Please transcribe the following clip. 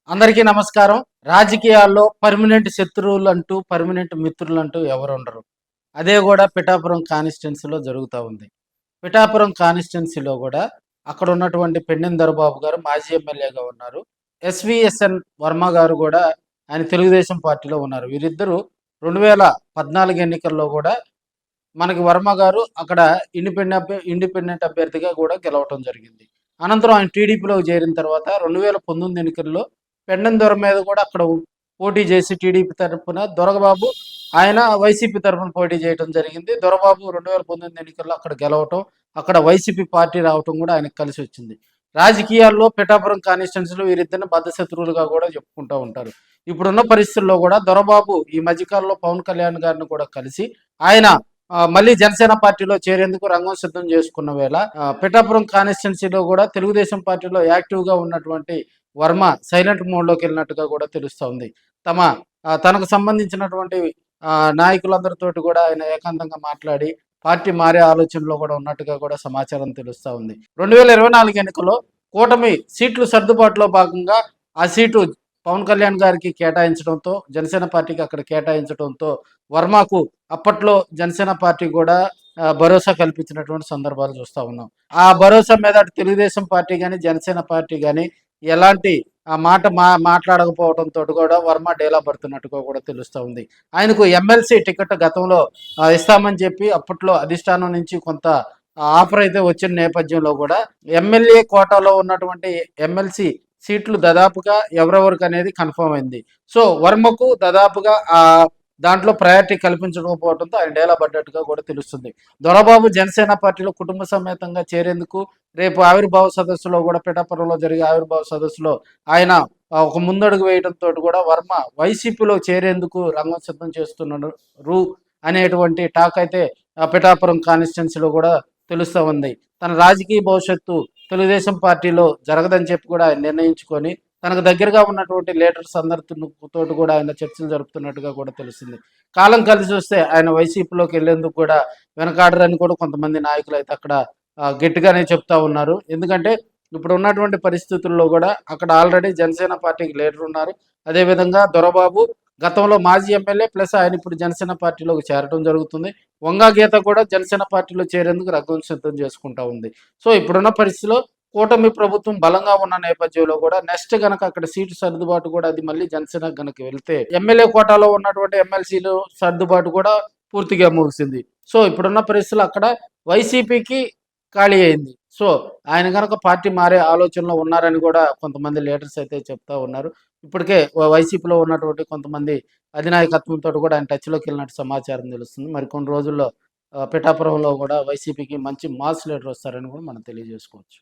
అందరికీ నమస్కారం. రాజకీయాల్లో పర్మనెంట్ శత్రువులు అంటూ, పర్మనెంట్ మిత్రులు అంటూ ఎవరుండరు. అదే గూడా పిఠాపురం కాన్స్టిట్యున్సీలో జరుగుతా ఉంది. పిఠాపురం కాన్స్టిట్యున్సీలో గూడా అక్కడ ఉన్నటువంటి పెండెం దొరబాబు గారు మాజీ ఎమ్మెల్యేగా ఉన్నారు. ఎస్వీఎస్ఎన్ వర్మ గారు గూడా ఆయన తెలుగుదేశం పార్టీలో ఉన్నారు. వీరిద్దరూ 2014 ఎన్నికల్లో గూడా మనకి వర్మ గారు అక్కడ ఇండిపెండెంట్ అభ్యర్థిగా గూడా గెలవటం జరిగింది. అనంతరం ఆయన టీడీపీలోకి చేరిన తర్వాత 2019 ఎన్నికల్లో పెండెం దొర మీద కూడా అక్కడ పోటీ చేసి టీడీపీ తరఫున దొరబాబు ఆయన వైసీపీ తరఫున పోటీ చేయడం జరిగింది. దొరబాబు 2019 ఎన్నికల్లో అక్కడ గెలవటం, అక్కడ వైసీపీ పార్టీ రావటం కూడా ఆయనకు కలిసి వచ్చింది. రాజకీయాల్లో పిఠాపురం కాన్స్టిట్యున్సీలో వీరిద్దరిని బద్ధశత్రువులుగా కూడా చెప్పుకుంటూ ఉంటారు. ఇప్పుడున్న పరిస్థితుల్లో కూడా దొరబాబు ఈ మధ్యకాలంలో పవన్ కళ్యాణ్ గారిని కూడా కలిసి ఆయన మళ్ళీ జనసేన పార్టీలో చేరేందుకు రంగం సిద్ధం చేసుకున్న వేళ పిఠాపురం కాన్స్టిట్యున్సీలో కూడా తెలుగుదేశం పార్టీలో యాక్టివ్గా ఉన్నటువంటి వర్మ సైలెంట్ మోడ్లోకి వెళ్ళినట్టుగా కూడా తెలుస్తూ ఉంది. తనకు సంబంధించినటువంటి నాయకులందరితోటి కూడా ఆయన ఏకాంతంగా మాట్లాడి పార్టీ మారే ఆలోచనలో కూడా ఉన్నట్టుగా కూడా సమాచారం తెలుస్తూ ఉంది. 2024 ఎన్నికల్లో కూటమి సీట్లు సర్దుబాటులో భాగంగా ఆ సీటు పవన్ కళ్యాణ్ గారికి కేటాయించడంతో, జనసేన పార్టీకి అక్కడ కేటాయించడంతో వర్మకు అప్పట్లో జనసేన పార్టీ కూడా భరోసా కల్పించినటువంటి సందర్భాలు చూస్తూ ఉన్నాం. ఆ భరోసా మీద అటు తెలుగుదేశం పార్టీ కానీ, జనసేన పార్టీ కానీ ఎలాంటి ఆ మాట మాట్లాడకపోవడంతో కూడా వర్మ డేలా పడుతున్నట్టుగా కూడా తెలుస్తూ ఉంది. ఆయనకు ఎమ్మెల్సీ టికెట్ గతంలో ఇస్తామని చెప్పి అప్పట్లో అధిష్టానం నుంచి కొంత ఆఫర్ అయితే వచ్చిన నేపథ్యంలో కూడా ఎమ్మెల్యే కోటాలో ఉన్నటువంటి ఎమ్మెల్సీ సీట్లు దాదాపుగా ఎవరెవరికి అనేది కన్ఫర్మ్ అయింది. సో వర్మకు దాదాపుగా దాంట్లో ప్రయారిటీ కల్పించకపోవడంతో ఆయన డేలా పడ్డట్టుగా కూడా తెలుస్తుంది. దొరబాబు జనసేన పార్టీలో కుటుంబ సమేతంగా చేరేందుకు రేపు ఆవిర్భావ సదస్సులో కూడా పిఠాపురంలో జరిగే ఆవిర్భావ సదస్సులో ఆయన ఒక ముందడుగు వేయడంతో కూడా వర్మ వైసీపీలో చేరేందుకు రంగం సిద్ధం చేస్తున్నారు అనేటువంటి టాక్ అయితే పిఠాపురం కాన్స్టిట్యున్సీలో కూడా తెలుస్తూ ఉంది. తన రాజకీయ భవిష్యత్తు తెలుగుదేశం పార్టీలో జరగదని చెప్పి కూడా ఆయన నిర్ణయించుకొని తనకు దగ్గరగా ఉన్నటువంటి లీడర్స్ అందరితో కూడా ఆయన చర్చలు జరుపుతున్నట్టుగా కూడా తెలుస్తుంది. కాలం కలిసి వస్తే ఆయన వైసీపీలోకి వెళ్లేందుకు కూడా వెనకాడరని కూడా కొంతమంది నాయకులు అయితే అక్కడ గట్టిగానే చెప్తా ఉన్నారు. ఎందుకంటే ఇప్పుడు ఉన్నటువంటి పరిస్థితుల్లో కూడా అక్కడ ఆల్రెడీ జనసేన పార్టీకి లీడర్ ఉన్నారు. అదేవిధంగా దొరబాబు గతంలో మాజీ ఎమ్మెల్యే ప్లస్ ఆయన ఇప్పుడు జనసేన పార్టీలోకి చేరడం జరుగుతుంది. వంగా గీత కూడా జనసేన పార్టీలో చేరేందుకు రంగం సిద్ధం చేసుకుంటా ఉంది. సో ఇప్పుడున్న పరిస్థితిలో కూటమి ప్రభుత్వం బలంగా ఉన్న నేపథ్యంలో కూడా నెక్స్ట్ గనక అక్కడ సీటు సర్దుబాటు కూడా అది మళ్ళీ జనసేన గనక వెళ్తే ఎమ్మెల్యే కోటాలో ఉన్నటువంటి ఎమ్మెల్సీలు సర్దుబాటు కూడా పూర్తిగా ముగిసింది. సో ఇప్పుడున్న పరిస్థితులు అక్కడ వైసీపీకి ఖాళీ అయింది. సో ఆయన కనుక పార్టీ మారే ఆలోచనలో ఉన్నారని కూడా కొంతమంది లీడర్స్ అయితే చెప్తా ఉన్నారు. ఇప్పటికే వైసీపీలో ఉన్నటువంటి కొంతమంది అధినాయకత్వంతో కూడా ఆయన టచ్లోకి వెళ్ళినట్టు సమాచారం తెలుస్తుంది. మరి కొన్ని రోజుల్లో పిఠాపురంలో కూడా వైసీపీకి మంచి మాస్ లీడర్ వస్తారని కూడా మనం తెలియజేసుకోవచ్చు.